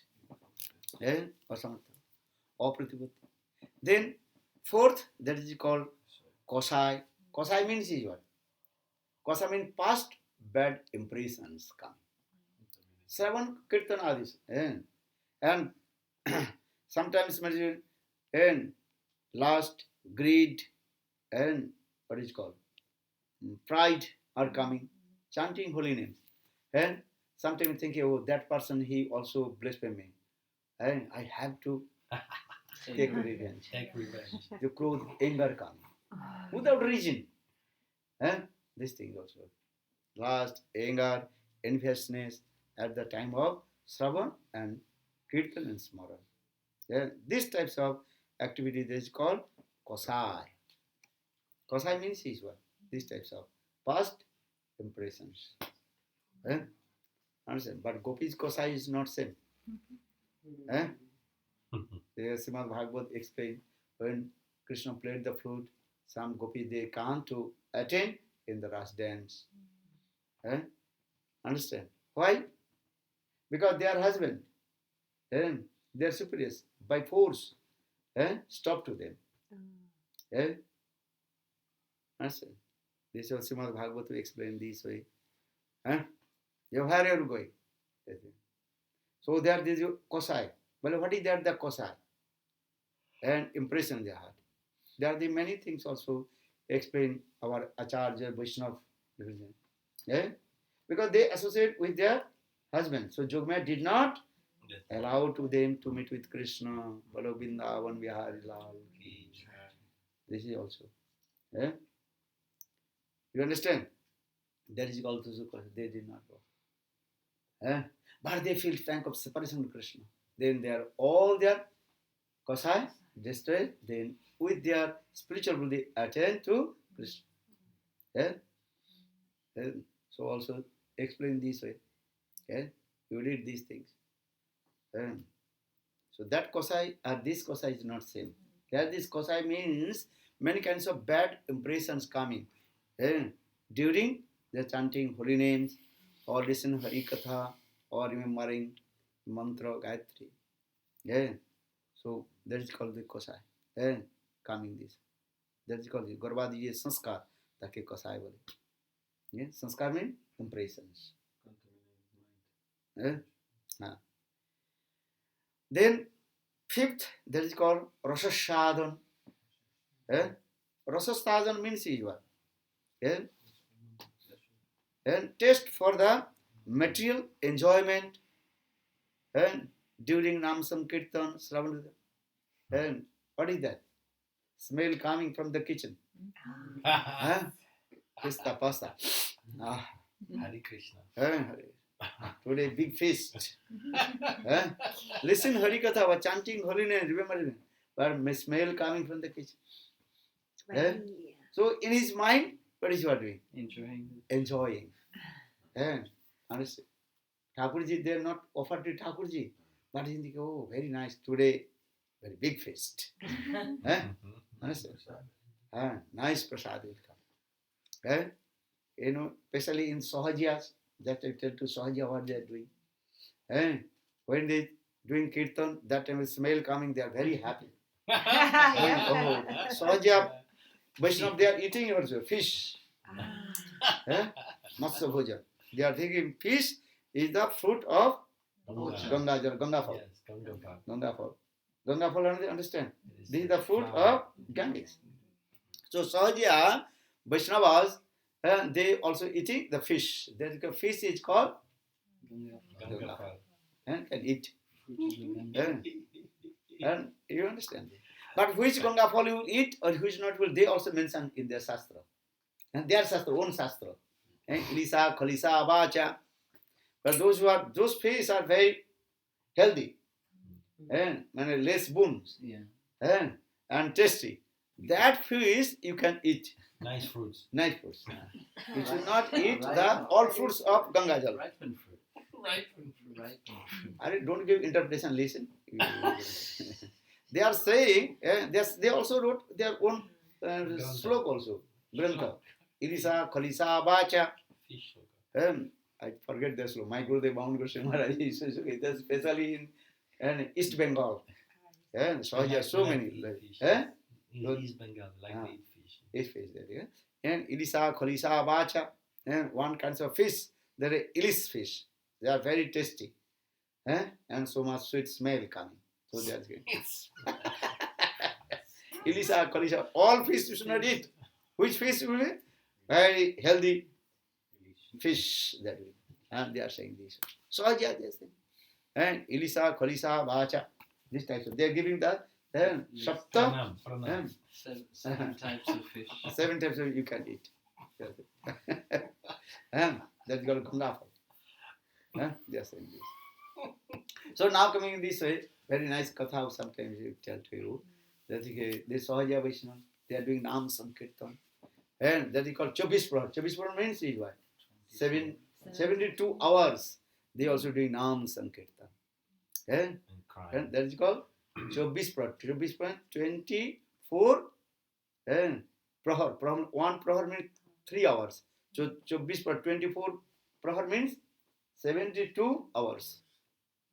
Apratipatti. Then fourth, that is called kosai. Kosai means is what? Kosai means past bad impressions come. Seven kirtan adis. And sometimes and lust, greed, and what is called? Pride are coming. Chanting holy names. And sometimes thinking, oh, that person, he also blaspheme me. And I have to take revenge. The clothes, anger coming. Without reason. This thing also. Lust, anger, enviousness at the time of Shravan and Kirtan and Smaran. These types of activity is called kosai. Kosai means is what? These types of past impressions. Understand? But Gopi's kosai is not same. The Srimad Bhagavad explained when Krishna played the flute. Some gopis, they come to attend in the Ras dance. Understand? Why? Because they are husband. They are superiors. By force, stop to them. Understand? This is Srimad Bhagavatam explained this way. Where are you going? So there is Kosai. Well, what is that, the Kosai? And impression they had. There are the many things also explain our Acharya, Vaishnava. Because they associate with their husband. So Jogmaya did not allow to them to meet with Krishna, Balo Vrindavan Vihari Lal. This is also. You understand? That is also they did not go. But they feel frank of separation with Krishna. Then they are all their Kosai destroyed. Then with their spiritual buddhi attend to Krishna. So also explain this way. You read these things. So that Kosai or this Kosai is not same. Here this Kosai means many kinds of bad impressions coming during the chanting holy names or listening Hari Katha or remembering mantra Gayatri. So that is called the Kosai. Coming this. That is called the Garbhadiji Sanskar. Take Kosai bole. Sanskar means impressions. Then fifth, that is called Rasasadhan. Rasasadhan means what? And taste for the material enjoyment and during Nam Sankirtan, Sravan. And what is that? Smell coming from the kitchen. Pista pasta. Hare Krishna. Today big feast. Listen Hari Katha, was chanting holy name, remember, but smell coming from the kitchen. So in his mind, what is he doing? Enjoying. Understand? Thakurji, they are not offered to Thakurji, but he think, oh, very nice today, very big feast. Understand? Nice prasad will come. Especially in Sahajiyas, that I tell to Sahajiya what they are doing. When they doing kirtan, that time with smell coming, they are very happy. Sahajiya, Vaishnava, they are eating also fish. Matsya bhojan. They are thinking fish is the fruit of Ganga fall. Ganga fall, understand? This is the fruit of Ganges. So Sahajiya, Vaishnavas, they also eating the fish. The fish is called Ganga. And can eat. And you understand? But which Ganga fall you will eat or which not will, they also mention in their Shastra. And their Shastra, own Shastra. Ilisa, Khalisa, Abacha. But those fish are very healthy. And less bones. And tasty. That fish you can eat. Nice fruits. You should not eat all fruits of Ganga Jal. Ripened fruit. I don't give interpretation, listen. They are saying, they also wrote their own slok also. Grantha. Ilisa, Khalisa, Bacha. I forget the slok. My Gurudev Bhavan Goswami Maharaj is especially in East Bengal. So there are so many. In East Bengal, like they eat fish. Eat fish there, And Ilisa, Khalisa, Bacha. And one kind of fish. There are Ilis fish. They are very tasty. And so much sweet smell coming. So that's good. Ilisa, Khalisa, all fish you should not eat. Which fish will be? Very healthy fish. That will. And they are saying this. So they are saying. And Ilisa, Khalisa, Bacha. This type of. They are giving the Shapta. Seven types of fish. 7 types of you can eat. That's called Ganga. They are saying this. So now coming in this way, very nice katha sometimes you tell to you. That this Sahaja Vaishnava, they are doing Nam Sankirtan. And that is called 24 Prahar. 24 Prahar means is what? 72 hours. They also doing Nam Sankirtan. And that is called 24 Prahar. 24 And prahar, one prahar means 3 hours. So 24 prahar means 72 hours.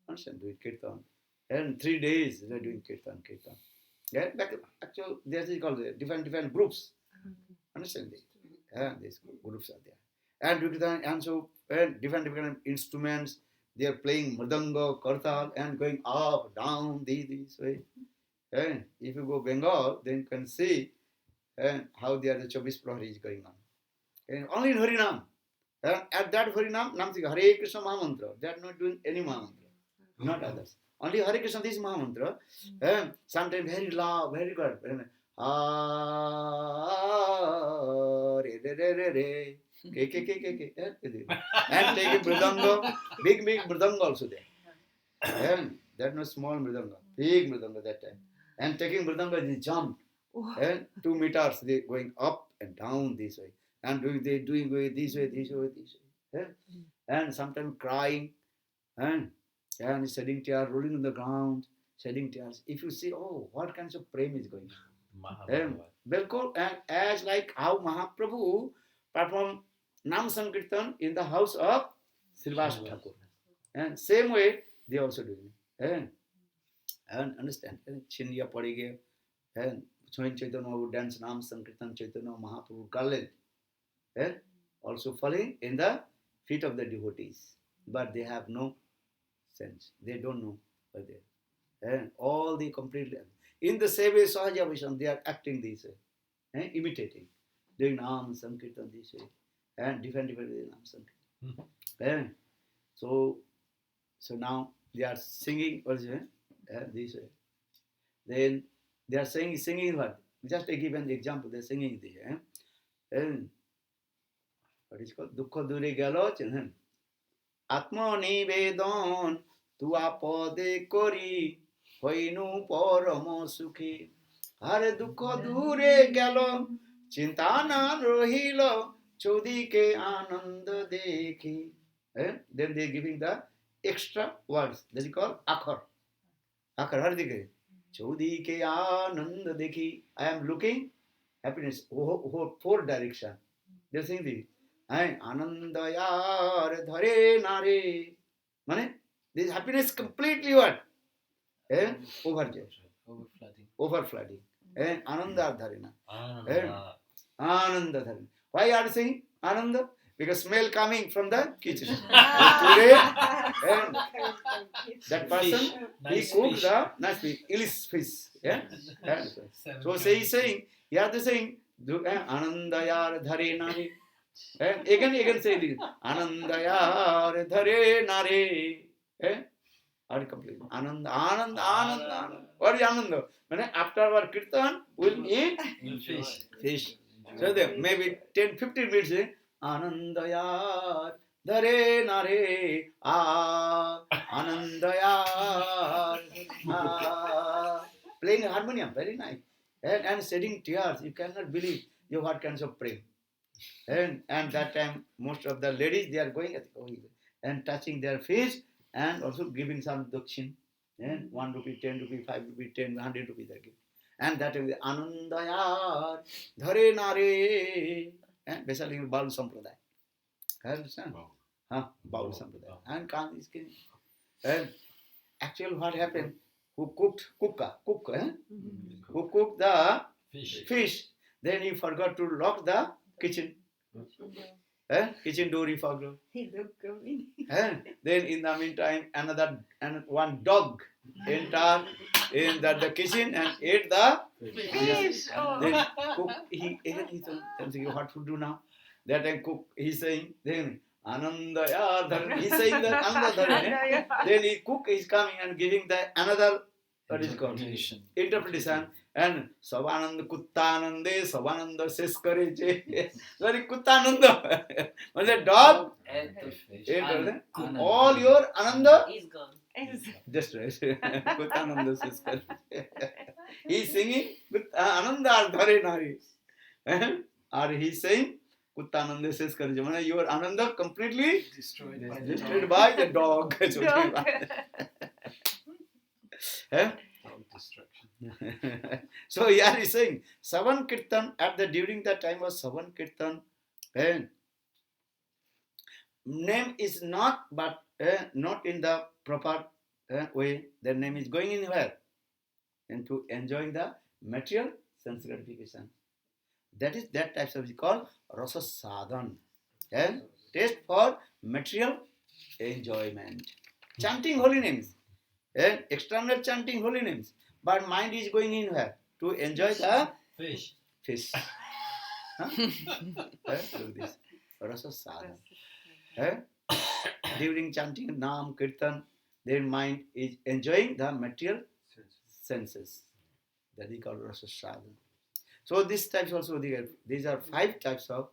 Understand? Doing kirtan. And 3 days they are doing kirtan. Yeah, actually, this is called different groups. Understand? These groups are there. And kirtan, and so different instruments. They are playing mridanga, kartal, and going up, down, this way. And if you go Bengal, then you can see how the 24 Prahar is going on. And only in Harinam. At that Harinam, Nam Hare Krishna Mahamantra. They are not doing any Mahamantra, not others. Only Hare Krishna, this Mahamantra. Sometimes very loud, very good. Re re re re re. Ke. And taking mridanga, big mridanga also there. And that no small mridanga, big mridanga that time. And taking mridanga, they jump. And 2 meters, they going up and down this way. And doing this way. And sometimes crying. And shedding tears, rolling on the ground, shedding tears. If you see, oh, what kinds of prem is going on. And as like how Mahaprabhu performed Nam Sankirtan in the house of Srivas Thakur. And same way, they also do it. And understand, Chindiya Padige, and Swami Chaitanya would dance Nam Sankirtan Chaitanya Mahaprabhu Garland. And also falling in the feet of the devotees. But they have no sense. They don't know what they are. And all the completely, in the same way, Sahaja Visham, they are acting this way, imitating, doing Nam Sankirtan this way, and different Nam Sankirtan. And so now they are singing also, this way. Then they are singing what? Just to give an example, they are singing this. And what is called? Dukkha Dure Galo. Atma Nivedon Tua Pode Kori Hoinu Paramo Sukhi Hare Dukkha Dure Galo Chintana Rohilo Chodike Ananda Dekhi. Then they are giving the extra words. That is called Akhar. Akhar, Hardike. Chodike Ananda Dekhi. I am looking happiness. 4 direction. They are saying this. Anandayar dhare nare. Mane, this happiness completely what? Overflooding. Ananda dharena. Ananda dharena. Why are you saying Ananda? Because smell coming from the kitchen. Today, that person, he cooked the nice fish, Ilish fish. So he's saying, Anandayar dhare nare. And again say this. Anandayar dhare nare. Are complete. Ananda. What is Ananda? After our kirtan, we'll eat fish. So there, maybe 10-15 minutes. Anandayar dhare nare. Anandayar. Playing harmonium, very nice. And shedding tears. You cannot believe what kinds of prayer. And that time, most of the ladies, they are going and touching their face and also giving some dakshin. And 1 rupee, 10 rupee, 5 rupee, 10, 100 rupees they give. And that is Anandayar dhare nare. And basically Baul Sampradaya. Understand? Baul Sampradaya. And Khan is king. And actually what happened? Who cooked the fish. Then he forgot to lock the kitchen. Kitchen door he forgot. Then in the meantime, one dog entered in the kitchen and ate the fish. Then cook, he thinking, what to do now? That time cook, he's saying, then Anandaya Dharana. He's saying that Ananda Dharana. Then he cook is coming and giving the another, what is called? Interpretation. And Savananda Kuttanande, Savananda Seskare. Sorry, Kuttananda. Was that dog? All your Ananda is gone. Just right. Kuttananda Seskare. He's singing Ananda Dhare Nari. Or he's saying Kuttananda Seskare. Your Ananda completely destroyed by the dog. Dog destruction. So here is saying Savan Kirtan during the time of Savan Kirtan, and name is not but not in the proper way. The name is going in where? Into enjoying the material sense gratification. That is that type of is called rasa sadhan. And taste for material enjoyment. Chanting holy names. And external chanting holy names. But mind is going in where? To enjoy the Fish. fish. Huh? Look this. Rasa sadhan. During chanting Nam, Kirtan, their mind is enjoying the material senses. That is called rasa sadhan. So these types also, these are 5 types of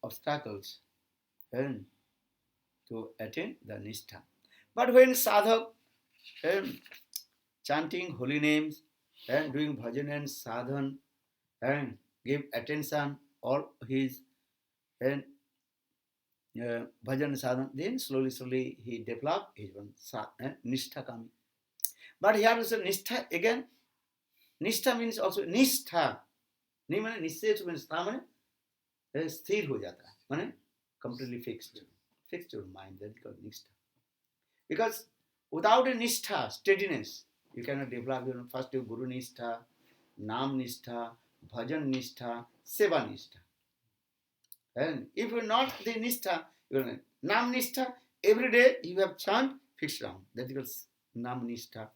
obstacles to attain the nishtha. But when sadhak chanting holy names and doing bhajan and sadhan and give attention all his and bhajan sadhan, then slowly he develop his one nishtha kami. But here is a nishtha again. Nishtha means also nishtha. Ni माने निश्चय means tha माने स्थिर हो जाता है, माने completely fixed your mind. That is called nishtha. Because without a nishtha, steadiness, you cannot develop your first your guru nishtha, nam nishtha, bhajan nishtha, seva nishtha. And if you are not the nishtha, you are nam nishtha. Every day you have chant fixed round. That is called nam nishtha.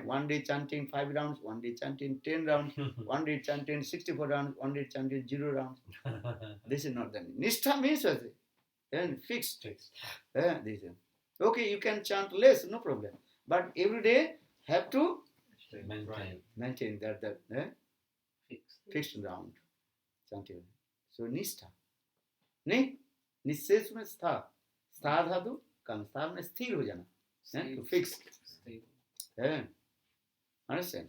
One day chanting 5 rounds, one day chanting 10 rounds, one day chanting 64 rounds, one day chanting 0 rounds. This is not the nishtha means and fixed. This is. Okay, you can chant less, no problem. But every day have to maintain that fixed round chanting. So nishtha. निश्चय में स्था धातु कम स्था में स्थिर हो जाना, to fix. Understand?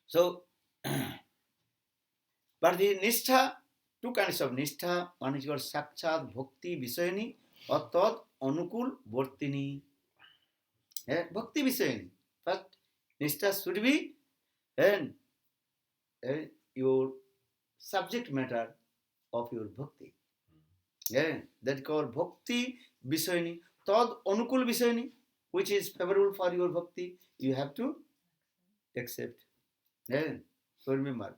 So, but the nishtha, 2 kinds of nishtha. One is called sakshat bhakti visayani or tad anukul vartini. Bhakti visayani. First, nishtha should be and your subject matter of your bhakti. That is called bhakti visayani. Tad anukul visayani, which is favorable for your bhakti, you have to accept. So remember,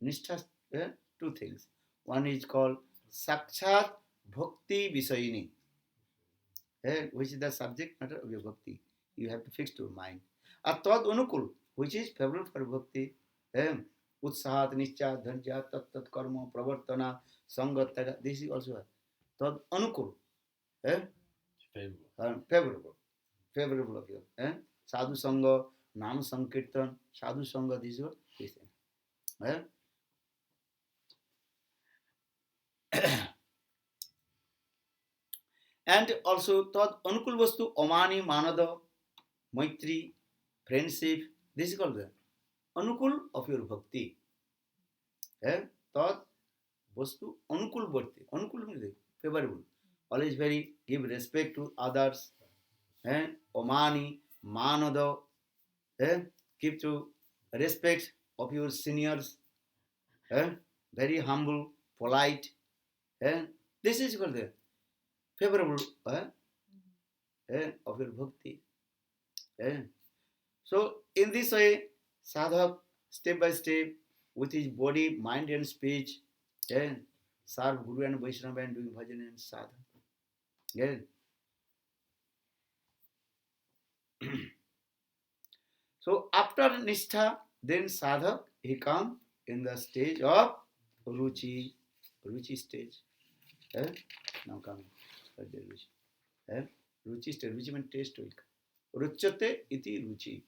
nishtha, 2 things. One is called sakshat bhakti visayini, which is the subject matter of your bhakti. You have to fix your mind. Tad anukul, which is favorable for bhakti. Utsahat, nischat, dharja, tat karma, pravartana, sangat. This is also tad anukul. Favorable of you. Sadhu Sangha, Nam Sankirtan, Sadhu Sangha, this is what he said. And also, Tad Anukul Vastu, Omani, Manada, Maitri, friendship, this is called the Anukul of your bhakti. Tad Vastu, Anukul Bhakti. Anukul means favorable. Always very give respect to others. Omani, Manada, give to respect of your seniors, very humble, polite. This is called the favorable of your bhakti. So, in this way, sadhak, step by step, with his body, mind and speech, serve Guru and Vaishnava and doing bhajan and sadhak. So after nishtha, then sadhak, he come in the stage of ruchi stage. Now coming ruchi. Ruchi stage, ruchi means taste will come. Ruchyate iti ruchi.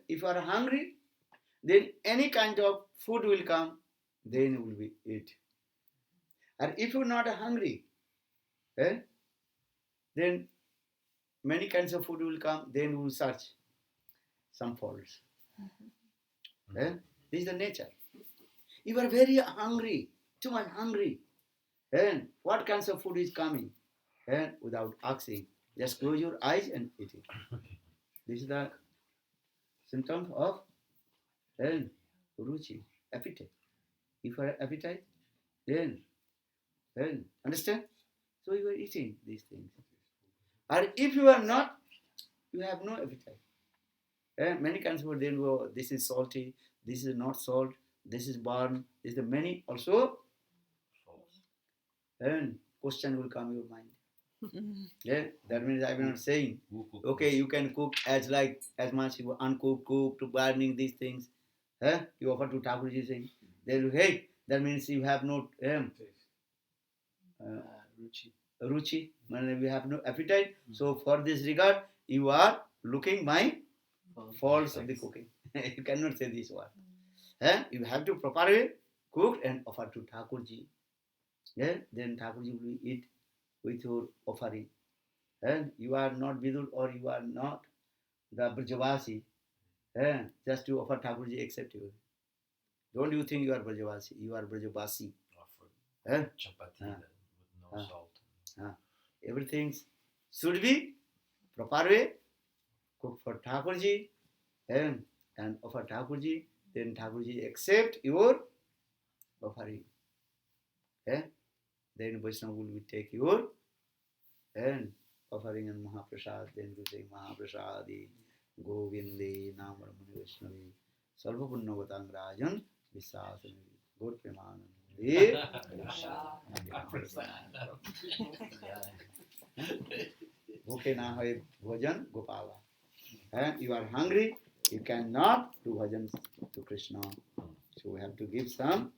If you are hungry, then any kind of food will come, then will be eat. And if you are not hungry, then many kinds of food will come, then we will search some faults. This is the nature. You are very hungry, too much hungry. And what kinds of food is coming? and without asking. Just close your eyes and eat it. This is the symptom of and ruchi, appetite. If you have appetite, then understand? So you are eating these things. Or if you are not, you have no appetite. And many kinds of food, then go, this is salty, this is not salt, this is burn, this is the many also, and question will come in your mind. Yeah, that means I'm not saying, okay, you can cook as much you uncooked, cooked, burning these things. You offer to Thakurji saying, then hey, that means you have no ruchi, we have no appetite. So for this regard, you are looking my faults of the cooking. You cannot say this word. You have to properly cook and offer to Thakurji. Then Thakurji will eat with your offering. You are not Vidur or you are not the Brajavasi. Just to offer Thakurji accept you. Don't you think you are Brajavasi? You are Brajavasi. Chapati with no salt. Everything should be proper way. Cook for Thakurji and offer Thakurji. Then Thakurji accept your offering. Then Vaishnava will take your and offering and Mahaprasad. Then we say Mahaprasadi Govindi Namramani Vaishnavi Sarva Punnavatang Rajan Visasani Good Premanandi Bhuke na hoy bhojan Gopala. You are hungry, you cannot do bhajan to Krishna. So we have to give some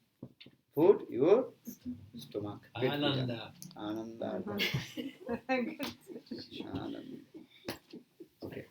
food your stomach. Ananda. Ananda. Okay.